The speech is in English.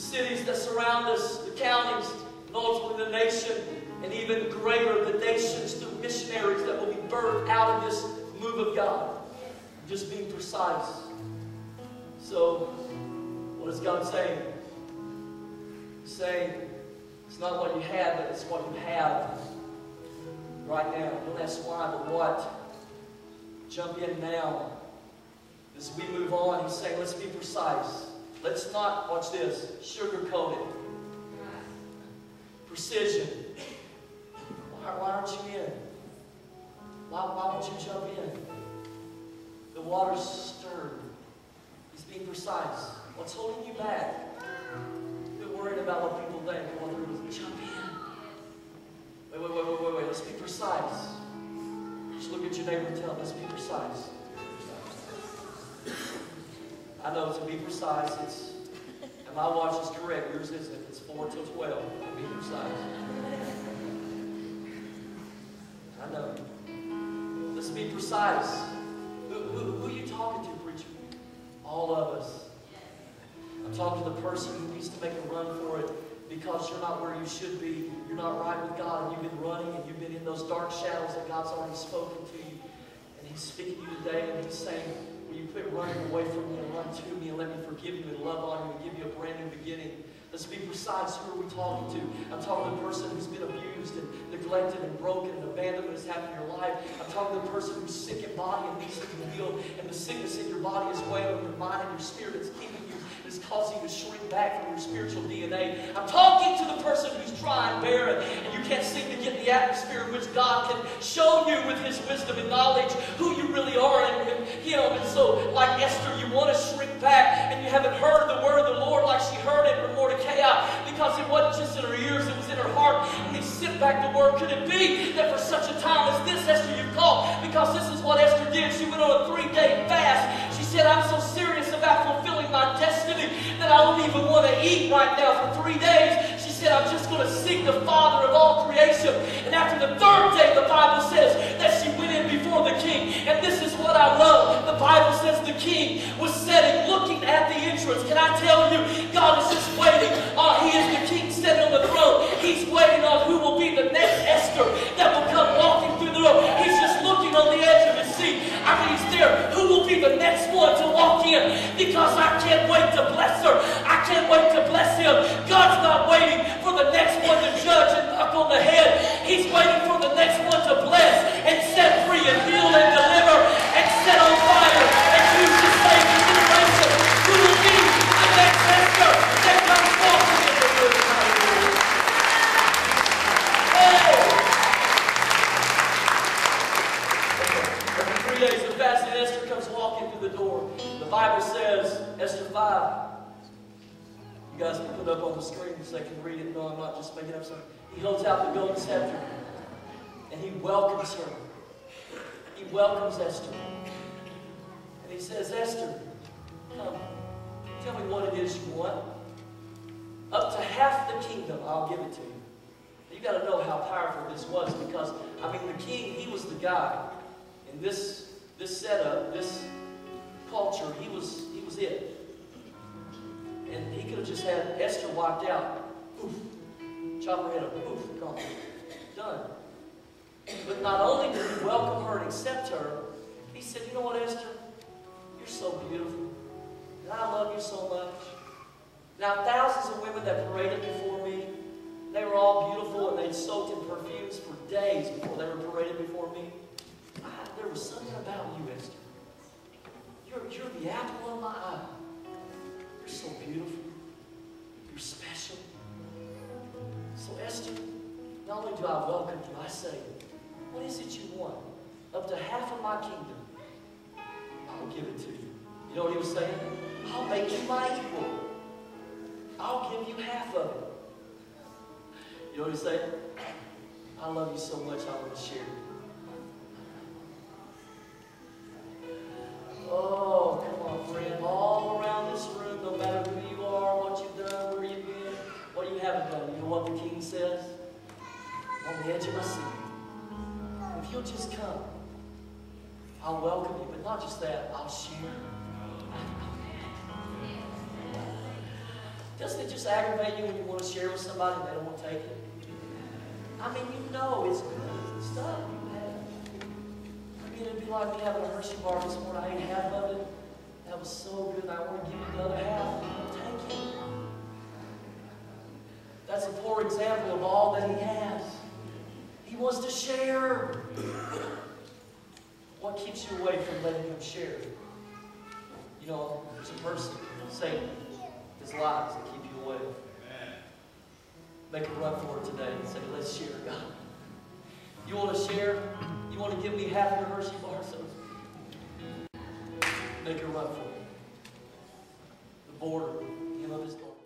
cities that surround us, the counties, and ultimately the nation, and even greater, the nations through missionaries that will be birthed out of this move of God. I'm just being precise. So, what is God saying? He's saying, it's not what you have, but it's what you have right now. Don't ask why, but what. Jump in now. As we move on, he's saying, let's be precise. Let's not, watch this, sugarcoat it. Precision. Why aren't you in? Why won't you jump in? The water's stirred. He's being precise. What's holding you back? You're worried about what people think. Well, jump in. Wait. Let's be precise. Just look at your neighbor and tell them, let's be precise. I know to be precise, and my watch is correct. Yours isn't. It's 4 till 12. Be precise. I know. Let's be precise. Who are you talking to, preacher? All of us. I'm talking to the person who needs to make a run for it because you're not where you should be. You're not right with God, and you've been running, and you've been in those dark shadows that God's already spoken to you. And He's speaking to you today, and He's saying, will you quit running away from me and run to me and let me forgive you and love on you and give you a brand new beginning? Let's be precise. Who are we talking to? I'm talking to the person who's been abused and neglected and broken and abandonment has happened in your life. I'm talking to the person who's sick in body and needs to be healed. And the sickness in your body is weighing on your mind and your spirit. It's keeping you. It's causing you to shrink back from your spiritual DNA. I'm talking to the person who's dry and barren and you can't seem to get in the atmosphere in which God can show you with His wisdom and knowledge who you really are in Him. And so, like Esther, you want to shrink back and you haven't heard the word of the Lord like she heard it from Mordecai because it wasn't just in her ears, it was in her heart. And they sit back to word. Could it be that for such a time as this, Esther, you've called? Because this is what Esther did. She went on a 3-day fast. She said, I'm so serious about fulfilling my destiny that I don't even want to eat right now for 3 days. She said, I'm just going to seek the Father of all creation. And after the 3rd day, the Bible says that she went in before the king. And this is what I love. The Bible says the king was sitting, looking at the entrance. Can I tell you, God is just waiting. He is the king sitting on the throne. He's waiting on who will be the next Esther that will come walking through the door. He's just looking on the edge of his seat. I mean, he's there. Who will be the next one to walk in? Because I can't wait to bless her. I can't wait to bless him. God's not waiting for the next one to judge and knock on the head. He's waiting for the next one to bless and set free and heal and deliver and set on fire and choose to save the generation. Who will be the next Esther that comes walking in the word? After 3 days of fasting, Esther comes walking through the door. The Bible says, Esther 5. You guys can put it up on the screen so they can read it. No, I'm not just making up something. He holds out the golden scepter and he welcomes her. He welcomes Esther. And he says, Esther, come. Tell me what it is you want. Up to half the kingdom, I'll give it to you. You got to know how powerful this was because, I mean, the king, he was the guy. In this setup, this culture, he was it. And he could have just had Esther wiped out. Poof. Chop her head up. Poof. Gone. Done. But not only did he welcome her and accept her, he said, you know what, Esther? You're so beautiful. And I love you so much. Now, thousands of women that paraded before me, they were all beautiful and they'd soaked in perfumes for days before they were paraded before me. There was something about you, Esther. You're the apple of my eye. You're so beautiful. You're special. So Esther, not only do I welcome you, I say, what is it you want? Up to half of my kingdom, I'll give it to you. You know what he was saying? I'll make you my equal. I'll give you half of it. You know what he's saying? I love you so much, I want to share it. Oh, come on, friend. All around this room, no matter who you are, what you've done, where you've been, what you haven't done. You know what the king says? On the edge of my seat. If you'll just come, I'll welcome you. But not just that, I'll share. Doesn't it just aggravate you when you want to share with somebody and they don't want to take it? I mean, you know it's good stuff you have. I mean, it'd be like me having a Hershey bar this morning. I ate half of it. That was so good. I want to give you the other half. Take it. That's a poor example of all that he has. He wants to share. What keeps you away from letting him share? You know, there's a person, Satan, his lies that keep you away. Make a run for it today and say, let's share, God. You want to share? You want to give me half of your Hershey bar? So make a run for it. The border, he loved his daughter.